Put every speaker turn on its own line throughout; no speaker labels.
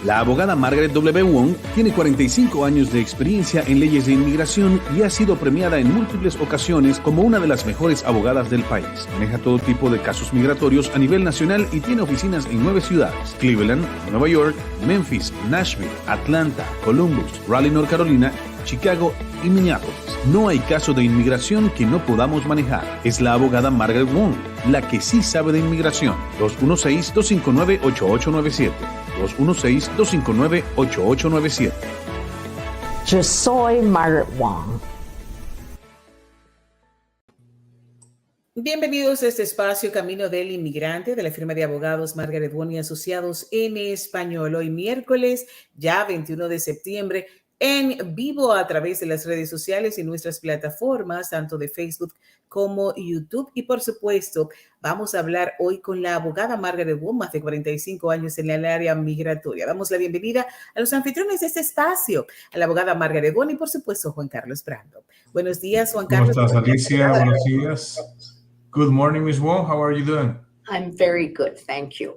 La abogada Margaret W. Wong tiene 45 años de experiencia en leyes de inmigración y ha sido premiada en múltiples ocasiones como una de las mejores abogadas del país. Maneja todo tipo de casos migratorios a nivel nacional y tiene oficinas en 9 ciudades: Cleveland, Nueva York, Memphis, Nashville, Atlanta, Columbus, Raleigh, North Carolina, Chicago y Minneapolis. No hay caso de inmigración que no podamos manejar. Es la abogada Margaret Wong, la que sí sabe de inmigración. 216-259-8897. 216-259-8897.
Yo soy Margaret Wong.
Bienvenidos a este espacio Camino del Inmigrante de la firma de abogados Margaret Wong y Asociados en español. Hoy miércoles, ya 21 de septiembre, en vivo a través de las redes sociales y nuestras plataformas, tanto de Facebook como YouTube. Y por supuesto, vamos a hablar hoy con la abogada Margaret W, más de 45 años en el área migratoria. Damos la bienvenida a los anfitriones de este espacio, a la abogada Margaret W y por supuesto Juan Carlos Brando. Buenos días, Juan Carlos.
¿Cómo estás, Alicia? Buenos días. Good morning, Miss Wong. How are you doing?
I'm very good, thank you.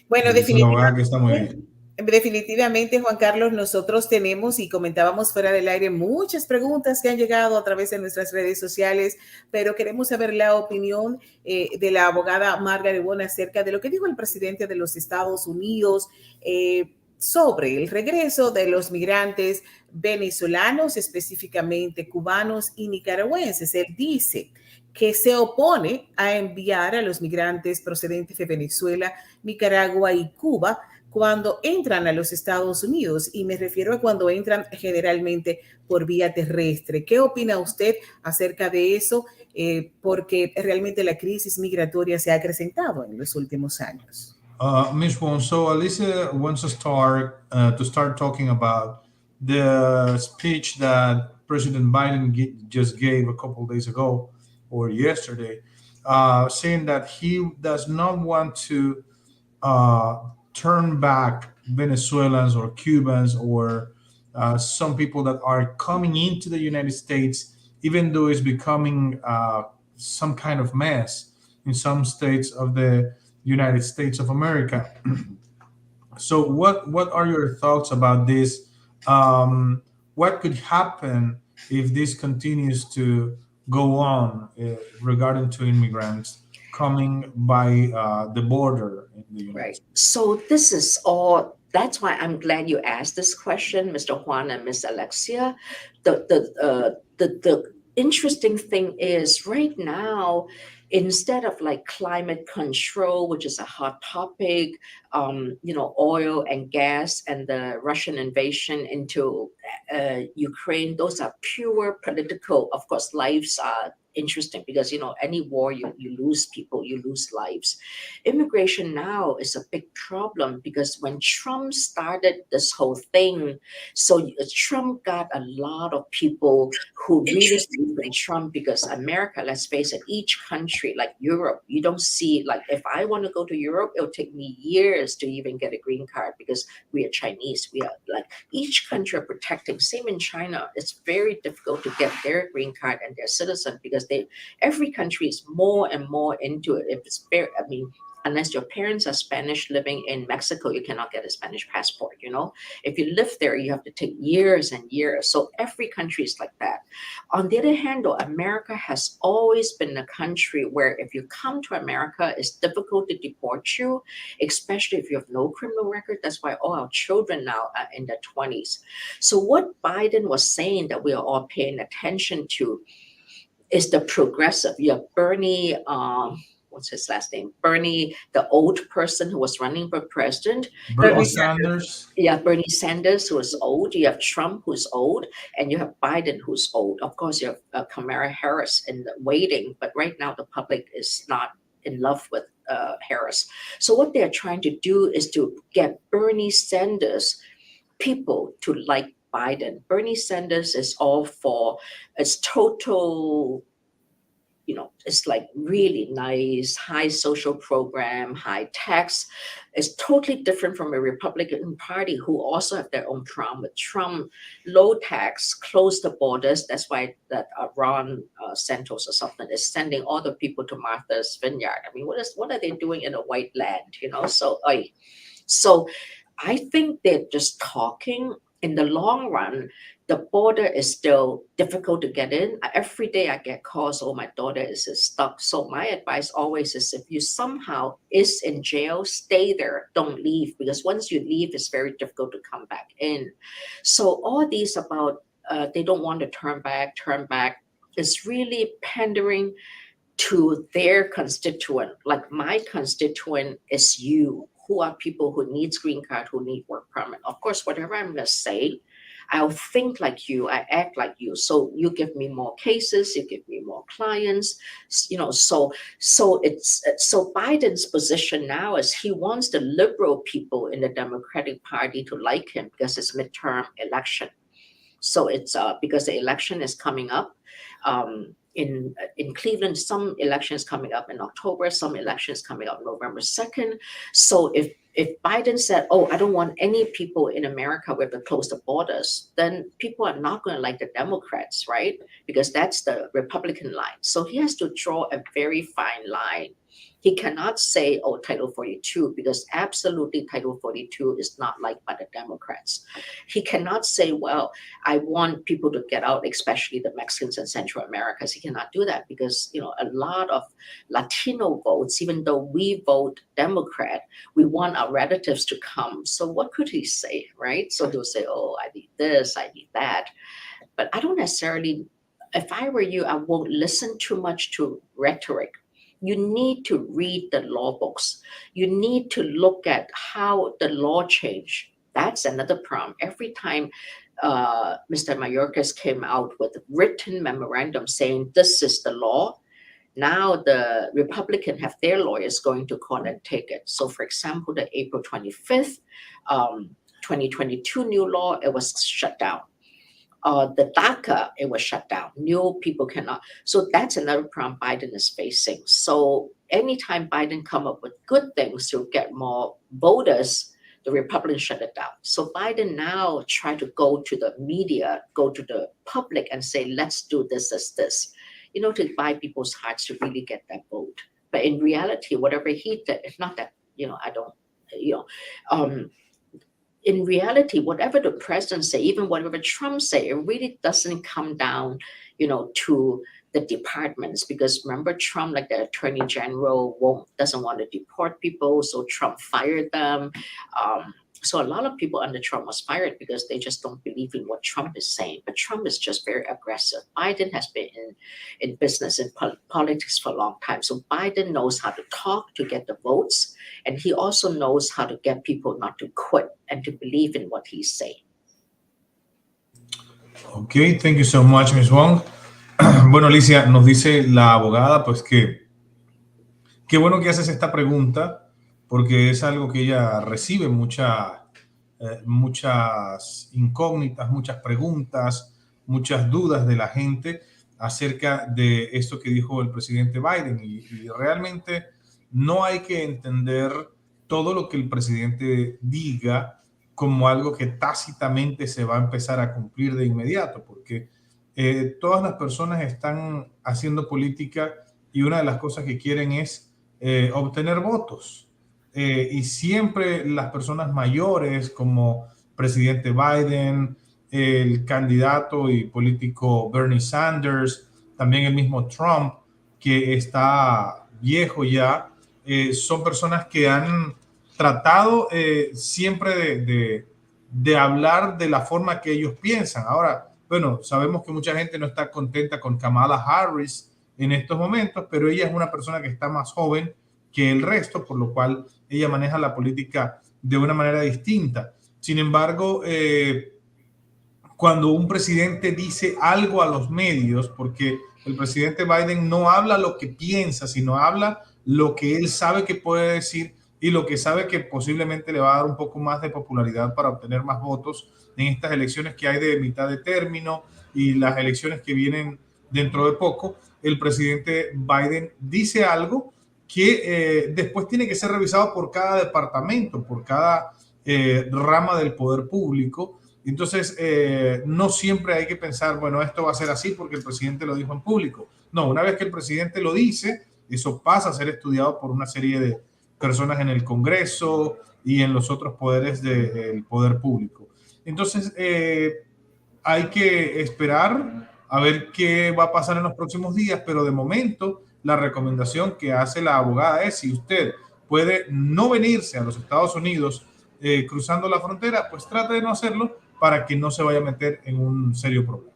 Bueno,
Es una abogada que está muy bien.
Definitivamente, Juan Carlos, nosotros tenemos, y comentábamos fuera del aire, muchas preguntas que han llegado a través de nuestras redes sociales, pero queremos saber la opinión de la abogada Margaret W acerca de lo que dijo el presidente de los Estados Unidos sobre el regreso de los migrantes venezolanos, específicamente cubanos y nicaragüenses. Él dice que se opone a enviar a los migrantes procedentes de Venezuela, Nicaragua y Cuba cuando entran a los Estados Unidos, y me refiero a cuando entran generalmente por vía terrestre. ¿Qué opina usted acerca de eso? Porque realmente la crisis migratoria se ha acrecentado en los últimos años.
Ms. Wong, so Alicia wants to start talking about the speech that President Biden just gave a couple of days ago or yesterday, saying that he does not want to turn back Venezuelans or Cubans or some people that are coming into the United States, even though it's becoming some kind of mess in some states of the United States of America. So what are your thoughts about this? What could happen if this continues to go on regarding to immigrants coming by the border in the United States?
So this is all, that's why I'm glad you asked this question, Mr. Juan and Ms. Alexia. The interesting thing is right now, instead of like climate control, which is a hot topic, oil and gas and the Russian invasion into Ukraine, those are pure political. Of course, lives are interesting because, any war, you lose people, you lose lives. Immigration now is a big problem because when Trump started this whole thing, so Trump got a lot of people who really believe in Trump because America, let's face it, each country, like Europe, you don't see, like if I want to go to Europe, it'll take me years to even get a green card because we are Chinese. We are like, each country are protecting. Same in China, it's very difficult to get their green card and their citizen because every country is more and more into it. If it's fair, unless your parents are Spanish living in Mexico, you cannot get a Spanish passport, If you live there, you have to take years and years. So every country is like that. On the other hand, though, America has always been a country where if you come to America, it's difficult to deport you, especially if you have no criminal record. That's why all our children now are in their 20s. So what Biden was saying that we are all paying attention to is the progressive. You have Bernie, what's his last name? Bernie, the old person who was running for president.
Bernie Sanders.
Yeah, Bernie Sanders, who is old. You have Trump, who's old. And you have Biden, who's old. Of course, you have Kamala Harris in the waiting. But right now, the public is not in love with Harris. So what they're trying to do is to get Bernie Sanders people to like Biden. Bernie Sanders is all for, it's total, it's like really nice, high social program, high tax. It's totally different from a Republican Party who also have their own problem. With Trump, low tax, close the borders. That's why that Ron Santos or something is sending all the people to Martha's Vineyard. What are they doing in a white land? So I think they're just talking. In the long run, the border is still difficult to get in. Every day I get calls, oh, my daughter is stuck. So my advice always is, if you somehow is in jail, stay there, don't leave, because once you leave, it's very difficult to come back in. So all these about they don't want to turn back, is really pandering to their constituent. Like my constituent is you, who are people who needs green card, who need work permit. Of course, whatever I'm going to say, I'll think like you, I act like you. So you give me more cases, you give me more clients, so Biden's position now is he wants the liberal people in the Democratic Party to like him because it's midterm election. So it's because the election is coming up. In Cleveland, some elections coming up in October, some elections coming up November 2nd. So if Biden said, oh, I don't want any people in America, we have to close the borders, then people are not going to like the Democrats, right? Because that's the Republican line. So he has to draw a very fine line. He cannot say, oh, Title 42, because absolutely Title 42 is not liked by the Democrats. He cannot say, well, I want people to get out, especially the Mexicans and Central Americans. He cannot do that because, a lot of Latino votes, even though we vote Democrat, we want our relatives to come. So what could he say, right? So he'll say, oh, I need this, I need that. But I don't necessarily, if I were you, I won't listen too much to rhetoric. You need to read the law books. You need to look at how the law changed. That's another problem. Every time Mr. Mayorkas came out with a written memorandum saying this is the law, now the Republican have their lawyers going to court and take it. So for example, the April 25th, 2022 new law, it was shut down. The DACA, it was shut down. New people cannot. So that's another problem Biden is facing. So anytime Biden come up with good things to get more voters, the Republicans shut it down. So Biden now try to go to the media, go to the public and say, let's do this, this, to buy people's hearts to really get that vote. But in reality, whatever he did, it's not that, I don't, in reality, whatever the president say, even whatever Trump say, it really doesn't come down, to the departments. Because remember, Trump, like the Attorney General, Wong, doesn't want to deport people, so Trump fired them. So a lot of people under Trump was fired because they just don't believe in what Trump is saying. But Trump is just very aggressive. Biden has been in business, in politics for a long time. So Biden knows how to talk to get the votes. And he also knows how to get people not to quit and to believe in what he's saying.
Okay, thank you so much, Ms. Wong. Bueno, Alicia, nos dice la abogada, pues que qué bueno que haces esta pregunta, porque es algo que ella recibe muchas incógnitas, muchas preguntas, muchas dudas de la gente acerca de esto que dijo el presidente Biden. Y realmente no hay que entender todo lo que el presidente diga como algo que tácitamente se va a empezar a cumplir de inmediato, porque todas las personas están haciendo política y una de las cosas que quieren es obtener votos. Y siempre las personas mayores como presidente Biden, el candidato y político Bernie Sanders, también el mismo Trump, que está viejo ya, son personas que han tratado siempre de hablar de la forma que ellos piensan. Ahora, bueno, sabemos que mucha gente no está contenta con Kamala Harris en estos momentos, pero ella es una persona que está más joven que el resto, por lo cual ella maneja la política de una manera distinta. Sin embargo, cuando un presidente dice algo a los medios, porque el presidente Biden no habla lo que piensa, sino habla lo que él sabe que puede decir y lo que sabe que posiblemente le va a dar un poco más de popularidad para obtener más votos en estas elecciones que hay de mitad de término y las elecciones que vienen dentro de poco. El presidente Biden dice algo que después tiene que ser revisado por cada departamento, por cada rama del poder público. Entonces, no siempre hay que pensar, bueno, esto va a ser así porque el presidente lo dijo en público. No, una vez que el presidente lo dice, eso pasa a ser estudiado por una serie de personas en el Congreso, y en los otros poderes del poder público. Entonces, hay que esperar a ver qué va a pasar en los próximos días, pero de momento la recomendación que hace la abogada es, si usted puede no venirse a los Estados Unidos cruzando la frontera, pues trate de no hacerlo para que no se vaya a meter en un serio problema.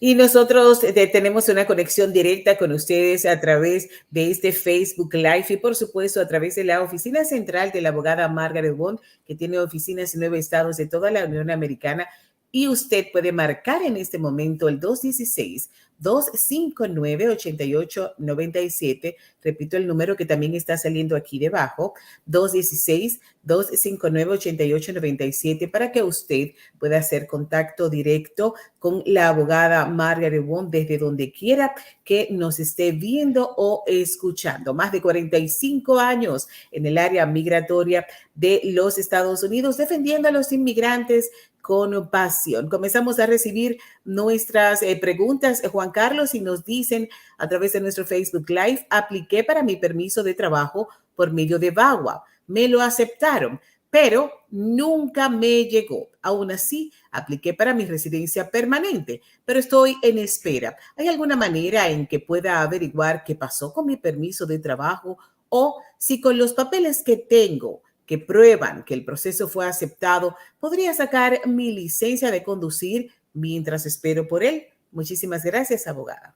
Y nosotros tenemos una conexión directa con ustedes a través de este Facebook Live y, por supuesto, a través de la oficina central de la abogada Margaret W, que tiene oficinas en 9 estados de toda la Unión Americana. Y usted puede marcar en este momento el 216-259-8897. Repito el número que también está saliendo aquí debajo, 216-259-8897, para que usted pueda hacer contacto directo con la abogada Margaret Wong desde donde quiera que nos esté viendo o escuchando. Más de 45 años en el área migratoria de los Estados Unidos, defendiendo a los inmigrantes con pasión. Comenzamos a recibir nuestras preguntas, Juan Carlos, y nos dicen a través de nuestro Facebook Live: apliqué para mi permiso de trabajo por medio de VAWA. Me lo aceptaron, pero nunca me llegó. Aún así, apliqué para mi residencia permanente, pero estoy en espera. ¿Hay alguna manera en que pueda averiguar qué pasó con mi permiso de trabajo, o si con los papeles que tengo que prueban que el proceso fue aceptado, podría sacar mi licencia de conducir mientras espero por él? Muchísimas gracias, abogada.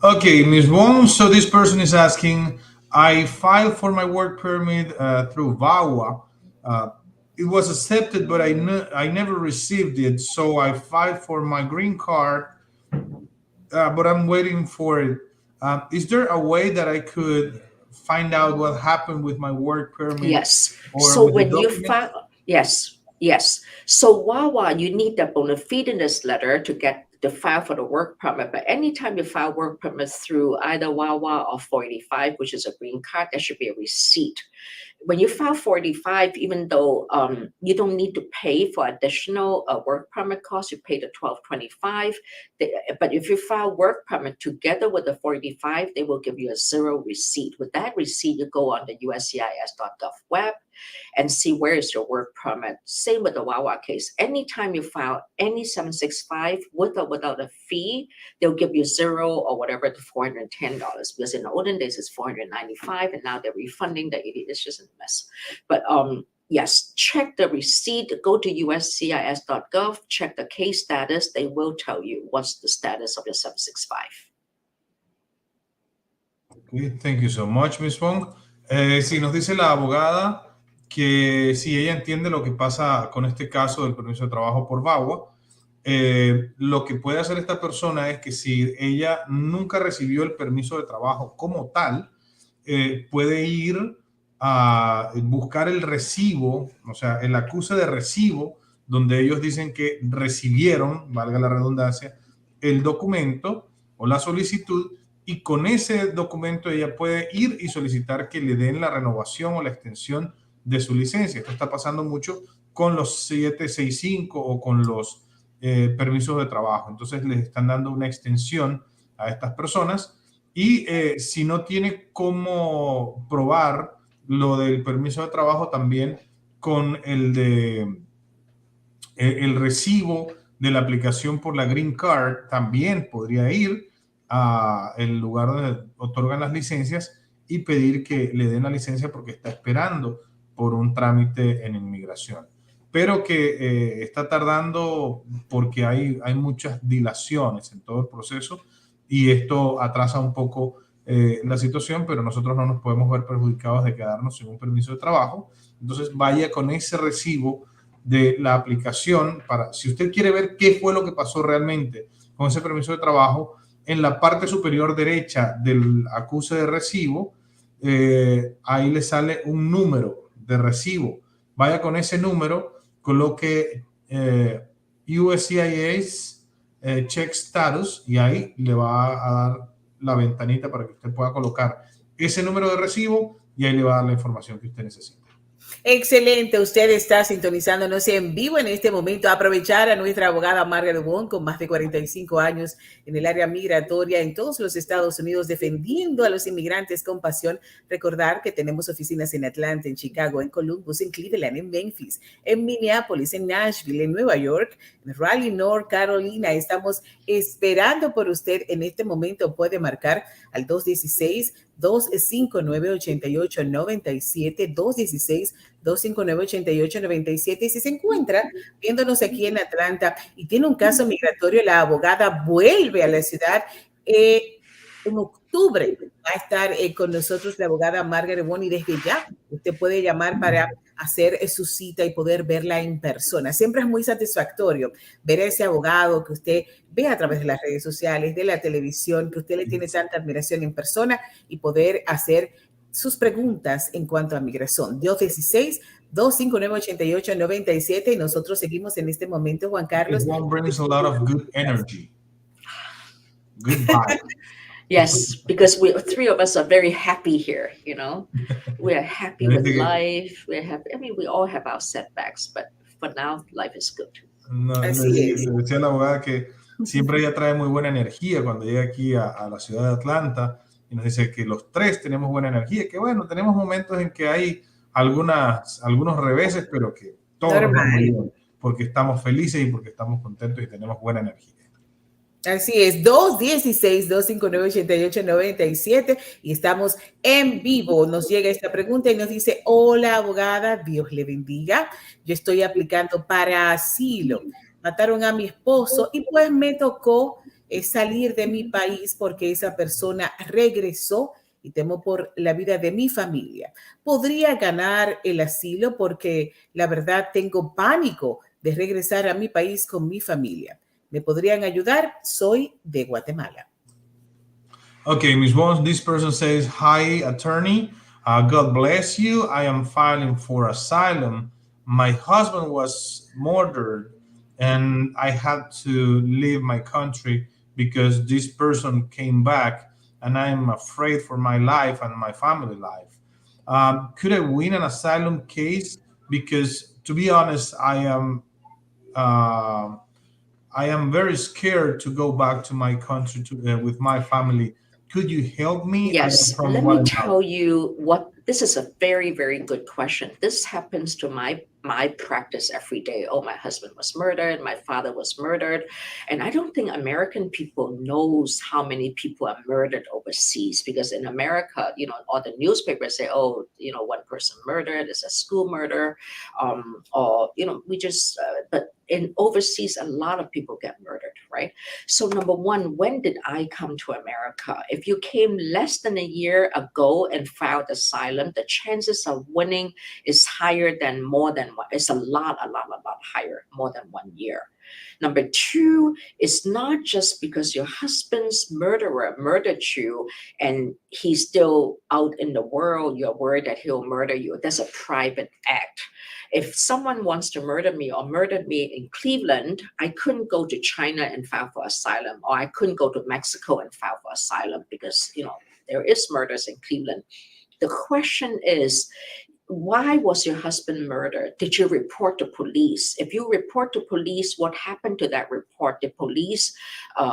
Okay, Ms. Wong, so this person is asking, I filed for my work permit through VAWA. It was accepted, but I never received it, so I filed for my green card, but I'm waiting for it. Is there a way that I could find out what happened with my work permit?
Yes. So when you file, yes. So WAWA, you need the bona fides letter to get the file for the work permit. But anytime you file work permits through either WAWA or 485, which is a green card, there should be a receipt. When you file 485, even though you don't need to pay for additional work permit costs, you pay the $12.25. But if you file work permit together with the 485, they will give you a zero receipt. With that receipt, you go on the USCIS.gov web and see where is your work permit. Same with the WAWA case. Anytime you file any 765 with or without a fee, they'll give you zero or whatever to $410, because in the olden days it's $495 and now they're refunding the 80. It's just a mess. But yes, check the receipt, go to USCIS.gov, check the case status. They will tell you what's the status of your 765.
Okay, thank you so much, Ms. Wong. Si nos dice la abogada que si ella entiende lo que pasa con este caso del permiso de trabajo por VAWA, lo que puede hacer esta persona es que si ella nunca recibió el permiso de trabajo como tal, puede ir a buscar el recibo, o sea, el acuse de recibo, donde ellos dicen que recibieron, valga la redundancia, el documento o la solicitud, y con ese documento ella puede ir y solicitar que le den la renovación o la extensión de su licencia. Esto está pasando mucho con los 765 o con los permisos de trabajo. Entonces les están dando una extensión a estas personas, y si no tiene cómo probar lo del permiso de trabajo, también con el recibo de la aplicación por la Green Card, también podría ir a el lugar donde otorgan las licencias y pedir que le den la licencia porque está esperando por un trámite en inmigración. Pero que está tardando porque hay muchas dilaciones en todo el proceso, y esto atrasa un poco la situación, pero nosotros no nos podemos ver perjudicados de quedarnos sin un permiso de trabajo. Entonces vaya con ese recibo de la aplicación para, si usted quiere ver qué fue lo que pasó realmente con ese permiso de trabajo, en la parte superior derecha del acuse de recibo, ahí le sale un número de recibo. Vaya con ese número, coloque USCIS check status, y ahí le va a dar la ventanita para que usted pueda colocar ese número de recibo, y ahí le va a dar la información que usted necesita.
Excelente, usted está sintonizándonos en vivo en este momento. Aprovechar a nuestra abogada Margaret Wong, con más de 45 años en el área migratoria en todos los Estados Unidos, defendiendo a los inmigrantes con pasión. Recordar que tenemos oficinas en Atlanta, en Chicago, en Columbus, en Cleveland, en Memphis, en Minneapolis, en Nashville, en Nueva York, en Raleigh, North Carolina. Estamos esperando por usted en este momento. Puede marcar al 216-259-8897, 216-259-8897. Y si se encuentra viéndonos aquí en Atlanta y tiene un caso migratorio, la abogada vuelve a la ciudad en octubre. Va a estar con nosotros la abogada Margaret W. Y desde ya usted puede llamar para hacer su cita y poder verla en persona. Siempre es muy satisfactorio ver a ese abogado que usted ve a través de las redes sociales, de la televisión, que usted le tiene tanta admiración en persona, y poder hacer sus preguntas en cuanto a migración. 216-259-8897. Y nosotros seguimos en este momento, Juan Carlos.
One brings a lot of good energy. Good vibe.
Yes, because three of us are very happy here, you know. We are happy with life. We're happy. I mean, we all have our setbacks, but for now, life is good.
No, decía la abogada que siempre ella trae muy buena energía cuando llega aquí a la ciudad de Atlanta, y nos dice que los tres tenemos buena energía, que bueno, tenemos momentos en que hay algunos reveses, pero que todo va muy bien, porque estamos felices y porque estamos contentos y tenemos buena energía.
Así es, 216-259-8897, y estamos en vivo. Nos llega esta pregunta y nos dice: hola abogada, Dios le bendiga. Yo estoy aplicando para asilo. Mataron a mi esposo y pues me tocó salir de mi país porque esa persona regresó, y temo por la vida de mi familia. ¿Podría ganar el asilo? Porque la verdad tengo pánico de regresar a mi país con mi familia. ¿Me podrían ayudar? Soy de Guatemala.
Okay, Ms. Wong, this person says, hi, attorney. God bless you. I am filing for asylum. My husband was murdered, and I had to leave my country because this person came back, and I am afraid for my life and my family life. Could I win an asylum case? Because, to be honest, I am very scared to go back to my country with my family. Could you help me?
Yes, let me tell you what, this is a very, very good question. This happens to my practice every day. Oh, my husband was murdered, my father was murdered. And I don't think American people knows how many people are murdered overseas, because in America, you know, all the newspapers say, oh, you know, one person murdered, it's a school murder, or, you know, we just, but in overseas, a lot of people get murdered, right? So number one, when did I come to America? If you came less than a year ago and filed asylum, the chances of winning is higher than more than one. It's a lot higher, more than 1 year. Number two, it's not just because your husband's murderer murdered you and he's still out in the world, you're worried that he'll murder you. That's a private act. If someone wants to murder me or murdered me in Cleveland, I couldn't go to China and file for asylum, or I couldn't go to Mexico and file for asylum, because, you know, there is murders in Cleveland. The question is, why was your husband murdered? Did you report to police? If you report to police, what happened to that report? Did police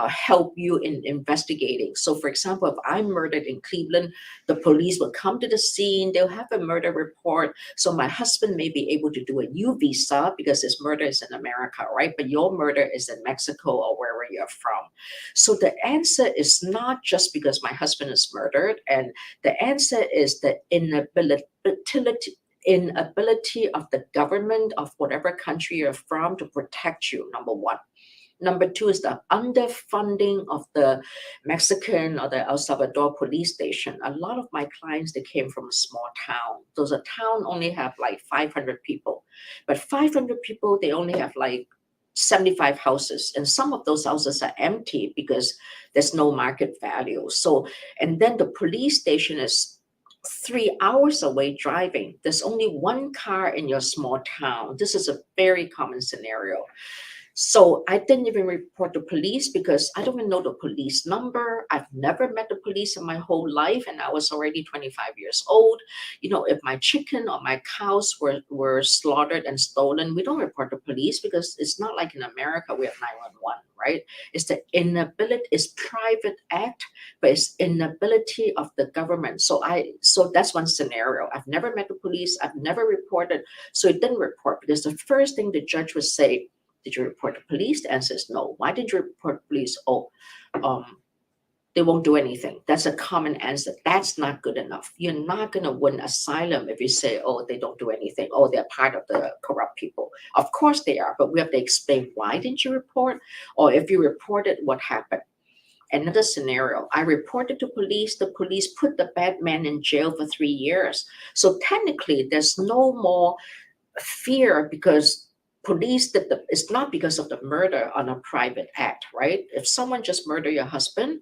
help you in investigating? So for example, if I'm murdered in Cleveland, the police will come to the scene, they'll have a murder report. So my husband may be able to do a U visa because his murder is in America, right? But your murder is in Mexico or wherever you're from. So the answer is not just because my husband is murdered, and the answer is the inability of the government of whatever country you're from to protect you, number one. Number two is the underfunding of the Mexican or the El Salvador police station. A lot of my clients, they came from a small town. Those a town only have like 500 people, but 500 people, they only have like 75 houses, and some of those houses are empty because there's no market value. So, and then the police station is 3 hours away driving. There's only one car in your small town. This is a very common scenario. So I didn't even report to police because I don't even know the police number. I've never met the police in my whole life, and I was already 25 years old. If my chicken or my cows were slaughtered and stolen, we don't report to police because it's not like in America we have 911, right? It's the inability, it's private act, but it's inability of the government. So that's one scenario. I've never met the police. I've never reported. So it didn't report because the first thing the judge would say, did you report to police? The answer is no. Why did you report to police? They won't do anything. That's a common answer. That's not good enough. You're not going to win asylum if you say, they don't do anything. They're part of the corrupt people. Of course they are, but we have to explain why didn't you report? Or if you reported, what happened? Another scenario, I reported to police. The police put the bad man in jail for 3 years. So technically, there's no more fear because police it's not because of the murder on a private act, right? If someone just murdered your husband,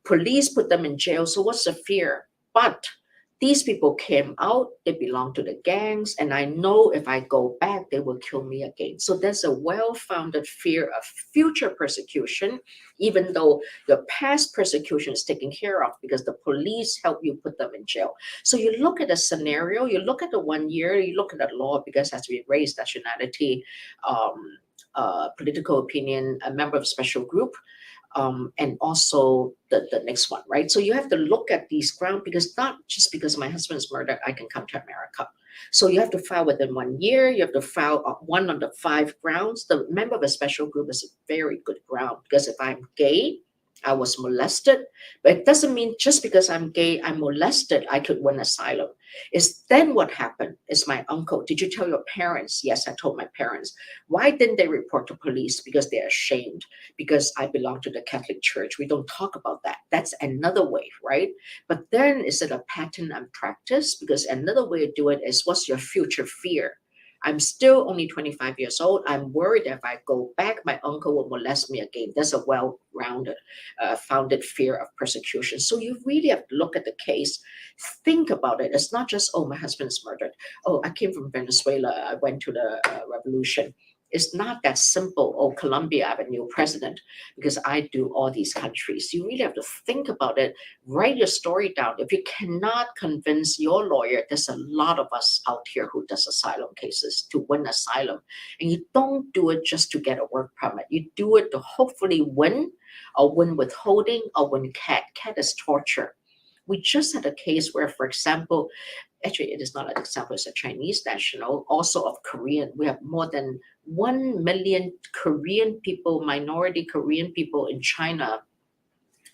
police put them in jail. So what's the fear? But these people came out, they belong to the gangs, and I know if I go back, they will kill me again. So there's a well-founded fear of future persecution, even though your past persecution is taken care of because the police help you put them in jail. So you look at a scenario, you look at the 1 year, you look at the law because it has to be race, nationality, political opinion, a member of a special group, and also the next one, right? So you have to look at these grounds because not just because my husband is murdered, I can come to America. So you have to file within 1 year. You have to file one of the 5 grounds. The member of a special group is a very good ground because if I'm gay, I was molested, but it doesn't mean just because I'm gay, I'm molested, I could win asylum. Is then what happened is my uncle, did you tell your parents? Yes, I told my parents. Why didn't they report to police? Because they're ashamed, because I belong to the Catholic Church. We don't talk about that. That's another way, right? But then is it a pattern and practice? Because another way to do it is what's your future fear? I'm still only 25 years old. I'm worried that if I go back, my uncle will molest me again. There's a well-rounded, founded fear of persecution. So you really have to look at the case, think about it. It's not just, my husband is murdered. I came from Venezuela. I went to the revolution. It's not that simple. Colombia, I have a new president because I do all these countries. You really have to think about it. Write your story down. If you cannot convince your lawyer, there's a lot of us out here who does asylum cases to win asylum. And you don't do it just to get a work permit. You do it to hopefully win, or win withholding, or win CAT. CAT is torture. We just had a case where, for example, actually, it is not an example, it's a Chinese national, also of Korean. We have more than 1 million Korean people, minority Korean people in China,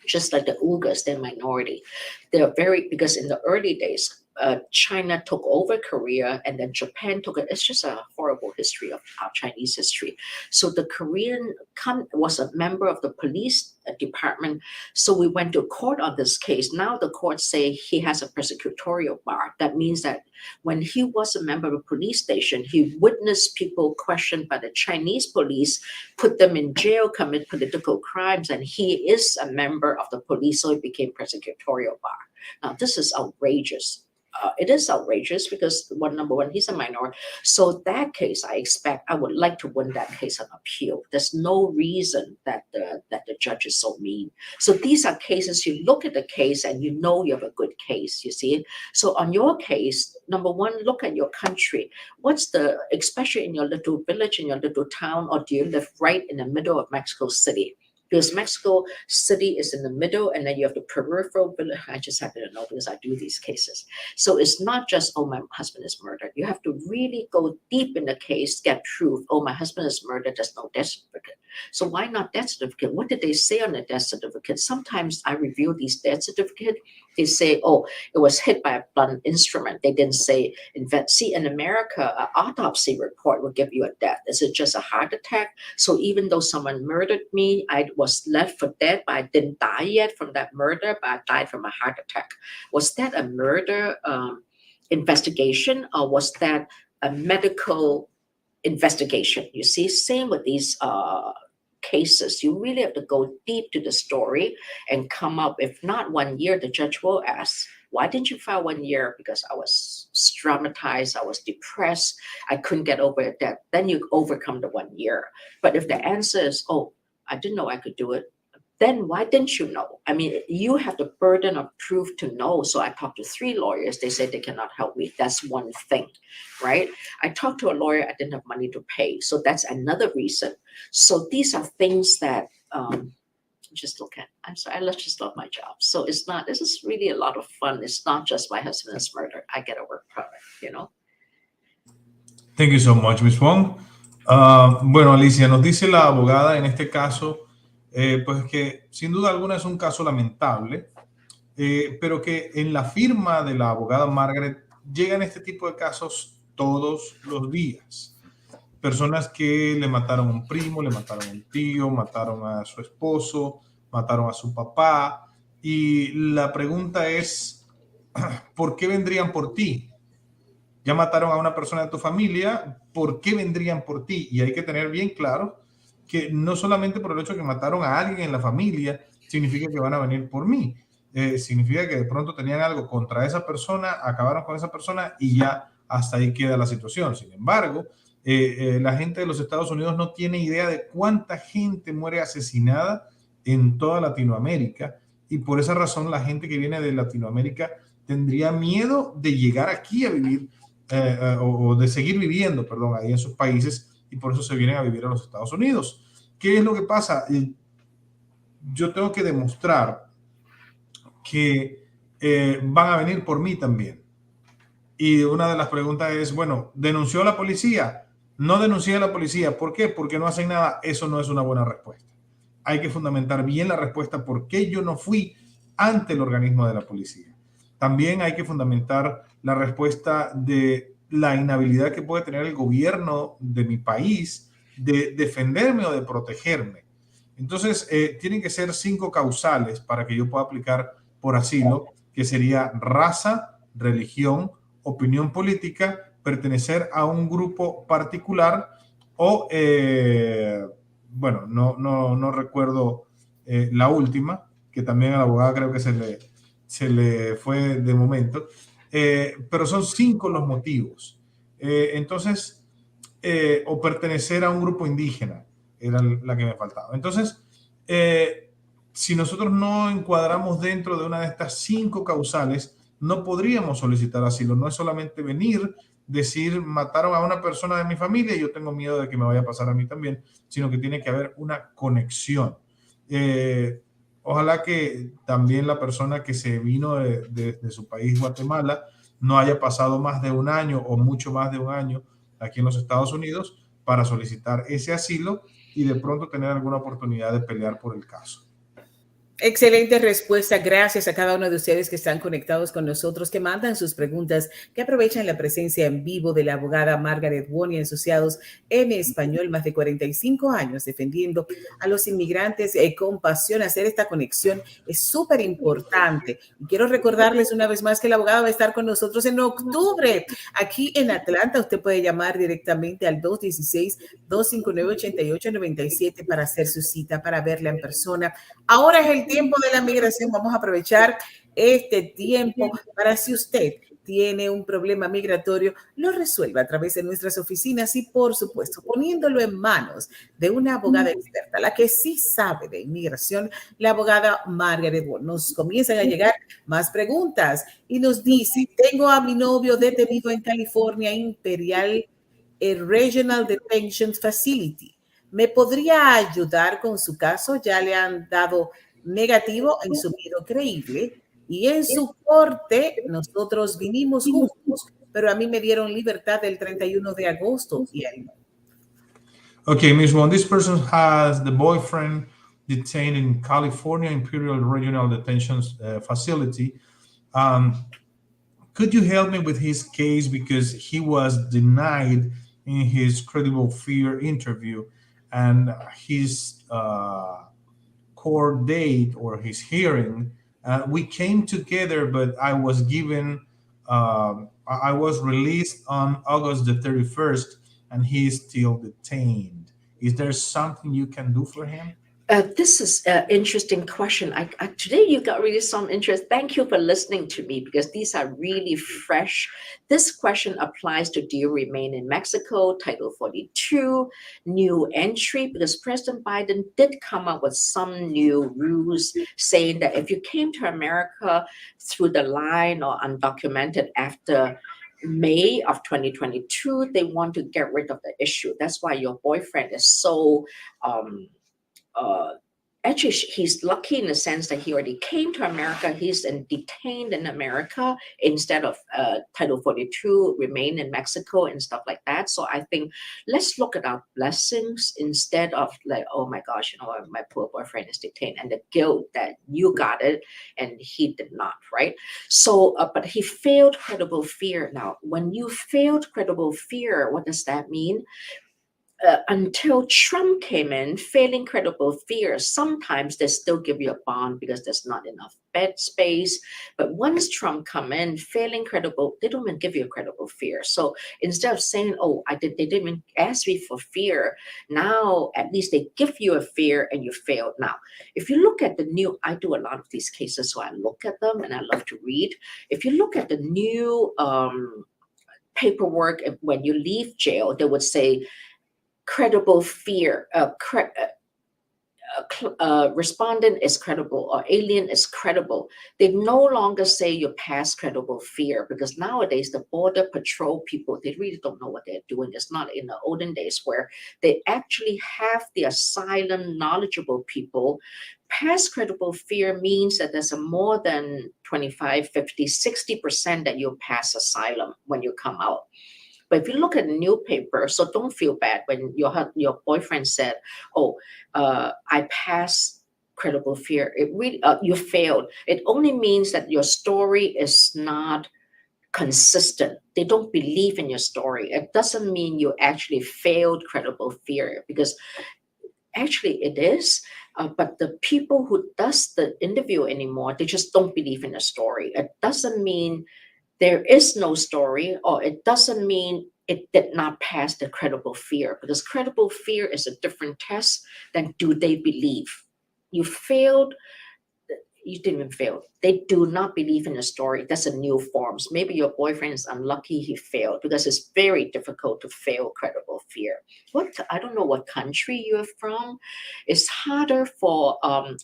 just like the Uyghurs, they're minority. They're because in the early days, China took over Korea and then Japan took it. It's just a horrible history of our Chinese history. So the Korean was a member of the police department. So we went to court on this case. Now the courts say he has a persecutorial bar. That means that when he was a member of a police station, he witnessed people questioned by the Chinese police, put them in jail, commit political crimes, and he is a member of the police, so it became persecutorial bar. Now this is outrageous. It is outrageous because number one, he's a minority. So that case, I would like to win that case on appeal. There's no reason that the judge is so mean. So these are cases, you look at the case and you know you have a good case, you see. So on your case, number one, look at your country. Especially in your little village, in your little town, or do you live right in the middle of Mexico City? Because Mexico City is in the middle, and then you have the peripheral village. I just happen to know because I do these cases. So it's not just, my husband is murdered. You have to really go deep in the case, get proof. My husband is murdered. There's no death certificate. So why not death certificate? What did they say on the death certificate? Sometimes I review these death certificates. They say, it was hit by a blunt instrument. They didn't say, see, in America, an autopsy report will give you a death. Is it just a heart attack? So even though someone murdered me, I was left for dead, but I didn't die yet from that murder, but I died from a heart attack. Was that a murder investigation, or was that a medical investigation? You see, same with these cases. You really have to go deep to the story and come up. If not 1 year, the judge will ask, why didn't you file 1 year? Because I was traumatized, I was depressed, I couldn't get over that, then you overcome the 1 year. But if the answer is, oh, I didn't know I could do it, then why didn't you know? I mean, you have the burden of proof to know. So I talked to 3 lawyers. They said they cannot help me. That's one thing, right? I talked to a lawyer. I didn't have money to pay. So that's another reason. So these are things that just look at. I'm sorry, I just love my job. So this is really a lot of fun. It's not just my husband is murdered. I get a work product, you know?
Thank you so much, Ms. Wong. Bueno, Alicia, nos dice la abogada en este caso, pues que sin duda alguna es un caso lamentable, pero que en la firma de la abogada Margaret llegan este tipo de casos todos los días. Personas que le mataron a un primo, le mataron a un tío, mataron a su esposo, mataron a su papá. Y la pregunta es, ¿por qué vendrían por ti? Ya mataron a una persona de tu familia, ¿por qué vendrían por ti? Y hay que tener bien claro que no solamente por el hecho de que mataron a alguien en la familia, significa que van a venir por mí. Significa que de pronto tenían algo contra esa persona, acabaron con esa persona y ya hasta ahí queda la situación. Sin embargo, la gente de los Estados Unidos no tiene idea de cuánta gente muere asesinada en toda Latinoamérica, y por esa razón la gente que viene de Latinoamérica tendría miedo de llegar aquí a vivir o de seguir viviendo, perdón, ahí en sus países, y por eso se vienen a vivir a los Estados Unidos. ¿Qué es lo que pasa? Yo tengo que demostrar que van a venir por mí también. Y una de las preguntas es, bueno, ¿denunció a la policía? No denuncié a la policía. ¿Por qué? Porque no hacen nada. Eso no es una buena respuesta. Hay que fundamentar bien la respuesta por qué yo no fui ante el organismo de la policía. También hay que fundamentar la respuesta de la inhabilidad que puede tener el gobierno de mi país de defenderme o de protegerme. Entonces, tienen que ser 5 causales para que yo pueda aplicar por asilo, que sería raza, religión, opinión política, pertenecer a un grupo particular o, bueno, no recuerdo la última, que también a la abogada creo que se le fue de momento, pero son 5 los motivos. Entonces, o pertenecer a un grupo indígena, era la que me faltaba. Entonces, si nosotros no encuadramos dentro de una de estas 5 causales, no podríamos solicitar asilo. No es solamente venir, decir, mataron a una persona de mi familia y yo tengo miedo de que me vaya a pasar a mí también, sino que tiene que haber una conexión. Ojalá que también la persona que se vino de su país, Guatemala, no haya pasado más de 1 año o mucho más de 1 año aquí en los Estados Unidos para solicitar ese asilo y de pronto tener alguna oportunidad de pelear por el caso.
Excelente respuesta. Gracias a cada uno de ustedes que están conectados con nosotros, que mandan sus preguntas, que aprovechan la presencia en vivo de la abogada Margaret W y asociados en español, más de 45 años defendiendo a los inmigrantes con pasión. Hacer esta conexión es súper importante. Y quiero recordarles una vez más que la abogada va a estar con nosotros en octubre aquí en Atlanta. Usted puede llamar directamente al 216-259-8897 para hacer su cita, para verla en persona. Ahora es el tiempo de la migración. Vamos a aprovechar este tiempo para, si usted tiene un problema migratorio, lo resuelva a través de nuestras oficinas y, por supuesto, poniéndolo en manos de una abogada experta, la que sí sabe de inmigración, la abogada Margaret W. Nos comienzan a llegar más preguntas y nos dice, tengo a mi novio detenido en California Imperial Regional Detention Facility. ¿Me podría ayudar con su caso? Ya le han dado negativo en su miedo creíble y en su corte nosotros vinimos juntos, pero a mí me dieron libertad el 31 de agosto y a él no.
Okay, Ms. Wong, this person has the boyfriend detained in California Imperial Regional Detention Facility. Could you help me with his case because he was denied in his credible fear interview and his court date or his hearing, we came together, but I was given, I was released on August the 31st and he is still detained. Is there something you can do for him?
This is an interesting question. Today you got really some interest. Thank you for listening to me because these are really fresh. This question applies to do you remain in Mexico, Title 42, new entry, because President Biden did come up with some new rules saying that if you came to America through the line or undocumented after May of 2022, they want to get rid of the issue. That's why your boyfriend is so actually he's lucky in the sense that he already came to America. He's detained in America instead of Title 42, remain in Mexico and stuff like that. So I think let's look at our blessings instead of like, oh my gosh, my poor boyfriend is detained, and the guilt that you got it and he did not, right? So, but he failed credible fear. Now, when you failed credible fear, what does that mean? Until Trump came in, failing credible fear, sometimes they still give you a bond because there's not enough bed space. But once Trump come in, failing credible, they don't even give you a credible fear. So instead of saying, oh, they didn't even ask me for fear, now at least they give you a fear and you failed. Now, if you look at the new, I do a lot of these cases, so I look at them and I love to read. If you look at the new paperwork, when you leave jail, they would say, credible fear, respondent is credible or alien is credible. They no longer say you pass credible fear, because nowadays the border patrol people, they really don't know what they're doing. It's not in the olden days where they actually have the asylum knowledgeable people. Pass credible fear means that there's a more than 25, 50, 60% that you'll pass asylum when you come out. But if you look at the new paper, so don't feel bad when your boyfriend said, oh, I passed credible fear. It really, you failed. It only means that your story is not consistent. They don't believe in your story. It doesn't mean you actually failed credible fear, because actually it is. But the people who does the interview anymore, they just don't believe in the story. It doesn't mean there is no story, or it doesn't mean it did not pass the credible fear, because credible fear is a different test than do they believe. You failed, you didn't even fail. They do not believe in the story. That's a new forms. Maybe your boyfriend is unlucky he failed, because it's very difficult to fail credible fear. I don't know what country you're from. It's harder for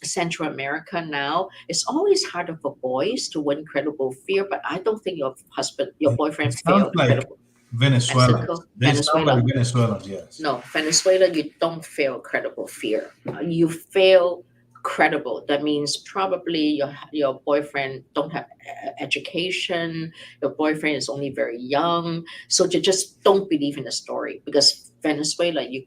Central America now. It's always harder for boys to win credible fear, but I don't think your boyfriend failed
like
credible.
Venezuela.
Mexico,
They sound
Venezuela.
like Venezuelans, yes.
No, Venezuela, you don't fail credible fear. You fail credible. That means probably your boyfriend don't have education. Your boyfriend is only very young. So you just don't believe in the story, because Venezuela, you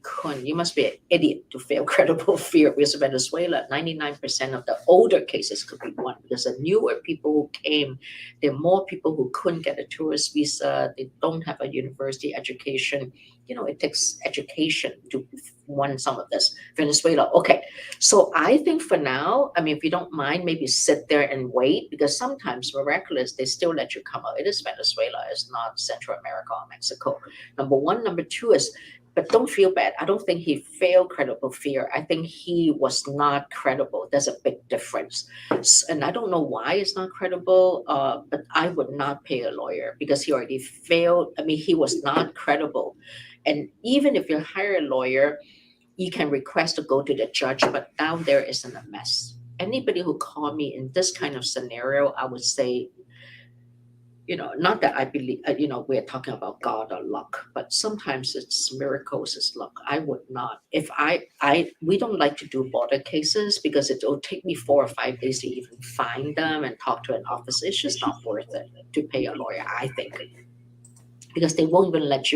must be an idiot to fail credible fear, because Venezuela, 99% of the older cases could be won, because the newer people who came, there are more people who couldn't get a tourist visa. They don't have a university education. It takes education to win some of this. Venezuela, okay. So I think for now, if you don't mind, maybe sit there and wait, because sometimes miraculous, they still let you come out. It is Venezuela, it's not Central America or Mexico. Number one. Number two is, but don't feel bad. I don't think he failed credible fear. I think he was not credible. There's a big difference. And I don't know why it's not credible, but I would not pay a lawyer, because he already failed. He was not credible. And even if you hire a lawyer, you can request to go to the judge, but down there isn't a mess. Anybody who called me in this kind of scenario, I would say, not that I believe, we're talking about God or luck, but sometimes it's miracles, it's luck. I would not. If we don't like to do border cases, because it will take me 4 or 5 days to even find them and talk to an officer. It's just not worth it to pay a lawyer, I think. Because they won't even let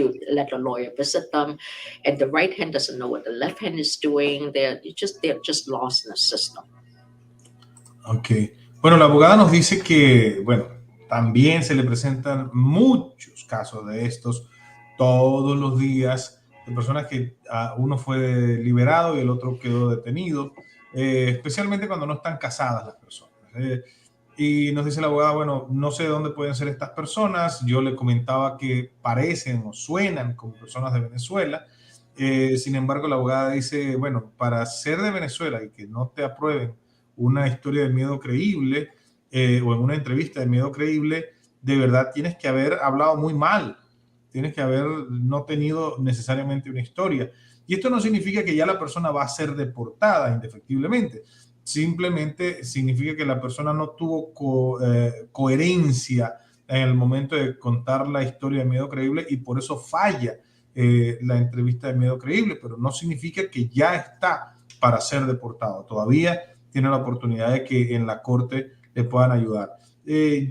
a lawyer visit them, and the right hand doesn't know what the left hand is doing. They're just lost in the system.
Ok. Bueno, la abogada nos dice que, también se le presentan muchos casos de estos todos los días, de personas que uno fue liberado y el otro quedó detenido, especialmente cuando no están casadas las personas. Y nos dice la abogada, no sé de dónde pueden ser estas personas. Yo le comentaba que parecen o suenan como personas de Venezuela. Sin embargo, la abogada dice, bueno, para ser de Venezuela y que no te aprueben una historia de miedo creíble o en una entrevista de miedo creíble, de verdad tienes que haber hablado muy mal, tienes que haber no tenido necesariamente una historia. Y esto no significa que ya la persona va a ser deportada indefectiblemente. Simplemente significa que la persona no tuvo coherencia en el momento de contar la historia de miedo creíble y por eso falla la entrevista de miedo creíble, pero no significa que ya está para ser deportado. Todavía tiene la oportunidad de que en la corte le puedan ayudar.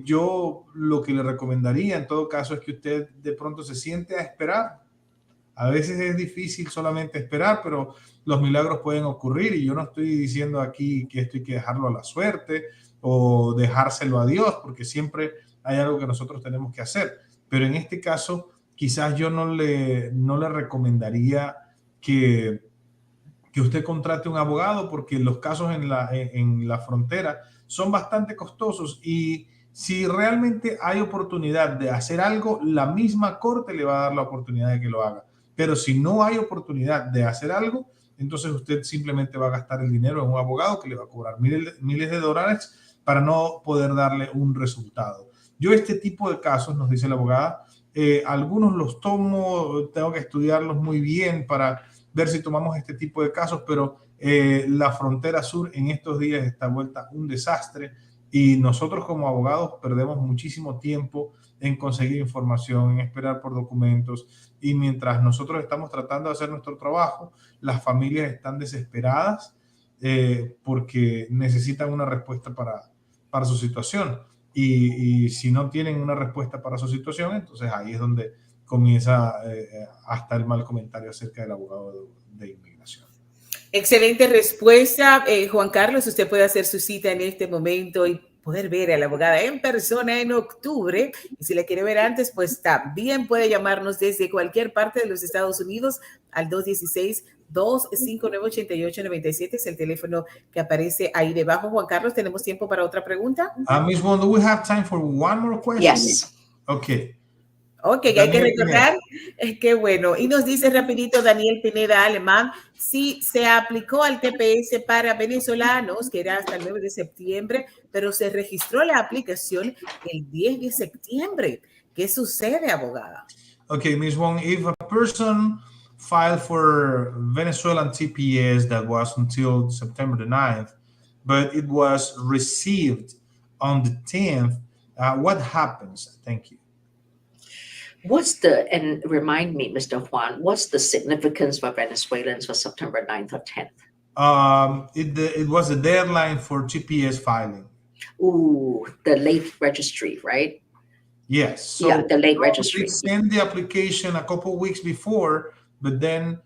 Yo lo que le recomendaría en todo caso es que usted de pronto se siente a esperar. A veces es difícil solamente esperar, pero los milagros pueden ocurrir y yo no estoy diciendo aquí que esto hay que dejarlo a la suerte o dejárselo a Dios, porque siempre hay algo que nosotros tenemos que hacer. Pero en este caso, quizás yo no le recomendaría que usted contrate un abogado porque los casos en la frontera son bastante costosos y si realmente hay oportunidad de hacer algo, la misma corte le va a dar la oportunidad de que lo haga. Pero si no hay oportunidad de hacer algo, entonces usted simplemente va a gastar el dinero en un abogado que le va a cobrar miles de dólares para no poder darle un resultado. Yo este tipo de casos, nos dice la abogada, algunos los tomo, tengo que estudiarlos muy bien para ver si tomamos este tipo de casos, pero la frontera sur en estos días está vuelta un desastre y nosotros como abogados perdemos muchísimo tiempo en conseguir información, en esperar por documentos y mientras nosotros estamos tratando de hacer nuestro trabajo, las familias están desesperadas porque necesitan una respuesta para su situación y si no tienen una respuesta para su situación, entonces ahí es donde comienza hasta el mal comentario acerca del abogado de inmigración.
Excelente respuesta, Juan Carlos. Usted puede hacer su cita en este momento y poder ver a la abogada en persona en octubre. Y si la quiere ver antes, pues también puede llamarnos desde cualquier parte de los Estados Unidos al 216-259-8897. Es el teléfono que aparece ahí debajo. Juan Carlos, ¿tenemos tiempo para otra pregunta?
Miss Wong, do we have time for one more question?
Yes.
Okay.
Ok, hay que recordar, qué bueno. Y nos dice rapidito Daniel Pineda Alemán, si se aplicó al TPS para venezolanos, que era hasta el 9 de septiembre, pero se registró la aplicación el 10 de septiembre. ¿Qué sucede, abogada?
Okay, Ms. Wong, if a person filed for Venezuelan TPS that was until September the 9th, but it was received on the 10th, what happens? Thank you.
And remind me, Mr. Juan, what's the significance for Venezuelans for September 9th or 10th?
It was the deadline for TPS filing.
Ooh, the late registry, right?
Yes. So
yeah, the late registry.
They sent the application a couple weeks before, but then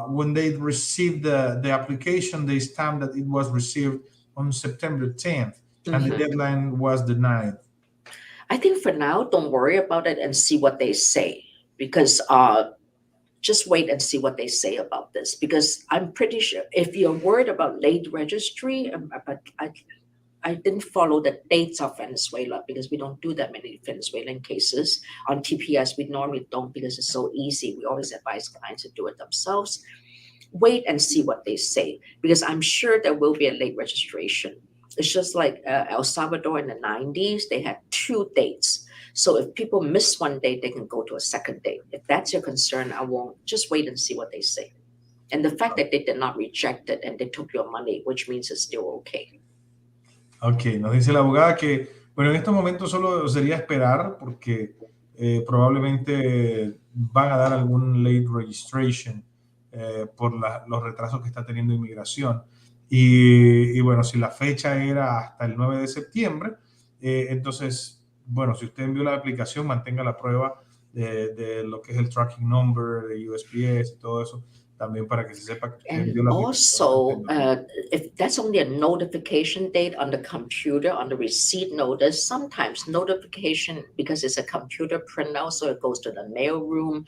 when they received the application, they stamped that it was received on September 10th, and the deadline was the 9th.
I think for now, don't worry about it and see what they say, because just wait and see what they say about this, because I'm pretty sure if you're worried about late registry, but I didn't follow the dates of Venezuela because we don't do that many Venezuelan cases. On TPS, we normally don't because it's so easy. We always advise clients to do it themselves. Wait and see what they say, because I'm sure there will be a late registration. It's just like El Salvador in the 90s, they had 2 dates. So if people miss one date, they can go to a second date. If that's your concern, I won't. Just wait and see what they say. And the fact that they did not reject it and they took your money, which means it's still okay.
Ok, nos dice la abogada que, bueno, en estos momentos solo sería esperar porque probablemente van a dar algún late registration por los retrasos que está teniendo inmigración. Y bueno, si la fecha era hasta el 9 de septiembre, entonces, bueno, si usted envió la aplicación, mantenga la prueba de lo que es el tracking number, de USPS y todo eso, también para que se sepa que
and also if that's only a notification date on the computer, on the receipt notice, sometimes notification, because it's a computer printout, so it goes to the mail room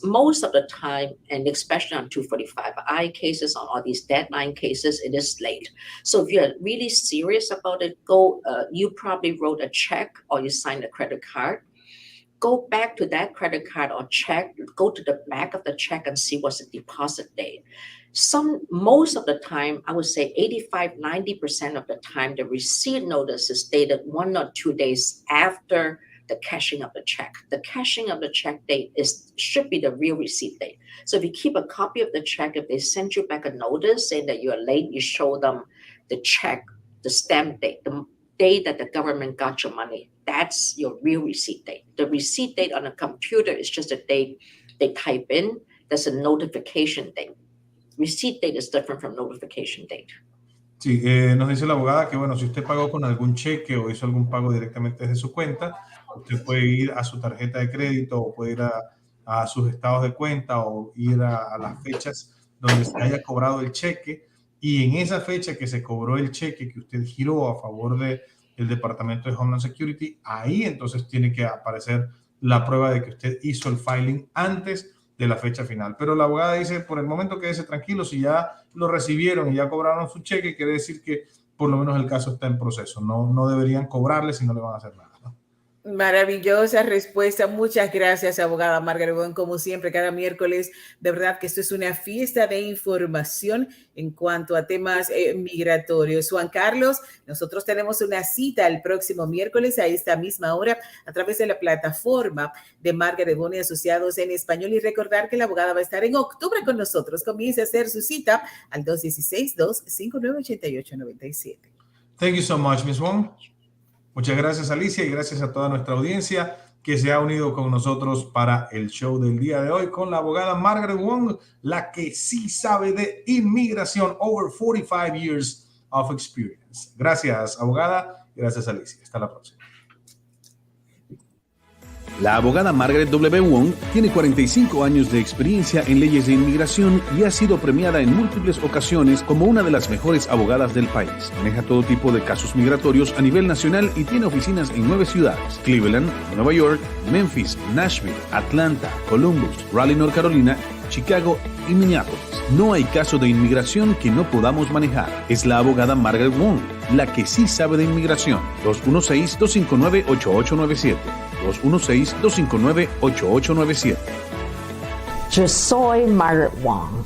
most of the time, and especially on 245I cases, on all these deadline cases, it is late. So if you're really serious about it, go you probably wrote a check or you signed a credit card. go back to that credit card or check, go to the back of the check and see what's the deposit date. Most of the time, I would say 85-90% of the time, the receipt notice is dated 1 or 2 days after the cashing of the check. The cashing of the check date should be the real receipt date. So if you keep a copy of the check, if they send you back a notice saying that you're late, you show them the check, the stamp date, the day that the government got your money. That's your real receipt date. The receipt date on a computer is just a date they type in. That's a notification date. Receipt date is different from notification date.
Sí, nos dice la abogada que, bueno, si usted pagó con algún cheque o hizo algún pago directamente desde su cuenta, usted puede ir a su tarjeta de crédito o puede ir a sus estados de cuenta o ir a las fechas donde se haya cobrado el cheque, y en esa fecha que se cobró el cheque que usted giró a favor del Departamento de Homeland Security, ahí entonces tiene que aparecer la prueba de que usted hizo el filing antes de la fecha final. Pero la abogada dice, por el momento quédese tranquilo, si ya lo recibieron y ya cobraron su cheque, quiere decir que por lo menos el caso está en proceso. No deberían cobrarle si no le van a hacer nada, ¿no?
Maravillosa respuesta. Muchas gracias, abogada Margaret W. Como siempre, cada miércoles, de verdad que esto es una fiesta de información en cuanto a temas migratorios. Juan Carlos, nosotros tenemos una cita el próximo miércoles a esta misma hora a través de la plataforma de Margaret W. Asociados en Español, y recordar que la abogada va a estar en octubre con nosotros. Comience a hacer su cita al 216-259-8897.
Thank you so much, Ms. Wong. Muchas gracias, Alicia, y gracias a toda nuestra audiencia que se ha unido con nosotros para el show del día de hoy con la abogada Margaret Wong, la que sí sabe de inmigración, over 45 years of experience. Gracias, abogada, y gracias, Alicia. Hasta la próxima.
La abogada Margaret W. Wong tiene 45 años de experiencia en leyes de inmigración y ha sido premiada en múltiples ocasiones como una de las mejores abogadas del país. Maneja todo tipo de casos migratorios a nivel nacional y tiene oficinas en 9 ciudades: Cleveland, Nueva York, Memphis, Nashville, Atlanta, Columbus, Raleigh, North Carolina, Chicago y Minneapolis. No hay caso de inmigración que no podamos manejar. Es la abogada Margaret Wong, la que sí sabe de inmigración. 216-259-8897. 216-259-8897.
Yo soy Margaret Wong.